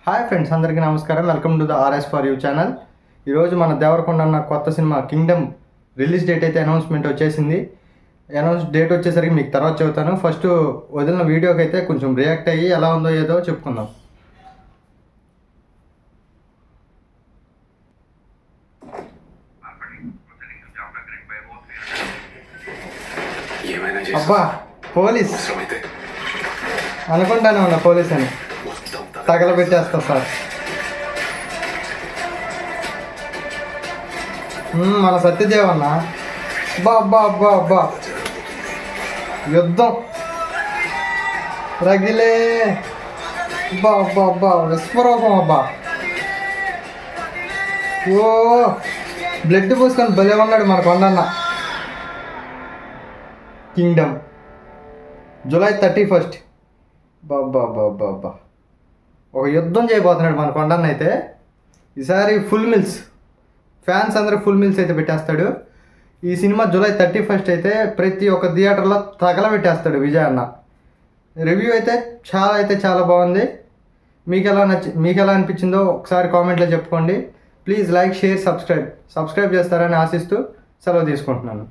Hi friends, అందరికీ నమస్కారం. Welcome to the RS for you channel. ఈరోజు మన దేవరకొండ అన్న కొత్త సినిమా కింగ్డమ్ రిలీజ్ డేట్ అయితే అనౌన్స్మెంట్ వచ్చేసింది. డేట్ వచ్చేసరికి మీకు తర్వాత చెబుతాను. ఫస్ట్ వదిలిన వీడియోకి అయితే కొంచెం రియాక్ట్ అయ్యి ఎలా ఉందో ఏదో చెప్పుకుందాం. అబ్బా, పోలీస్ అనుకుంటానే ఉన్నా పోలీస్ అని తగలబెట్టేస్తా సార్. మన సత్యదేవ్ అన్న అబ్బా అబ్బా అబ్బా అబ్బా, యుద్ధం రగిలే అబ్బా అబ్బా అబ్బా, విశ్వరూపం అబ్బా. ఓ బ్లడ్ పూసుకొని భలే ఉన్నాడు మన కొండన్న. Kingdom July 31. బాబా బాబా అబ్బా, ఒక యుద్ధం చేయబోతున్నాడు మన కొండన్న అయితే. ఈసారి ఫుల్ మిల్స్ ఫ్యాన్స్ అందరూ ఫుల్ మిల్స్ అయితే పెట్టేస్తాడు. ఈ సినిమా జూలై 31 అయితే ప్రతి ఒక్క థియేటర్లో తగలబెట్టేస్తాడు విజయ్ అన్న. రివ్యూ అయితే చాలా బాగుంది. మీకు ఎలా అనిపించిందో ఒకసారి కామెంట్లో చెప్పుకోండి. ప్లీజ్ లైక్, షేర్, సబ్స్క్రైబ్ చేస్తారని ఆశిస్తూ సెలవు తీసుకుంటున్నాను.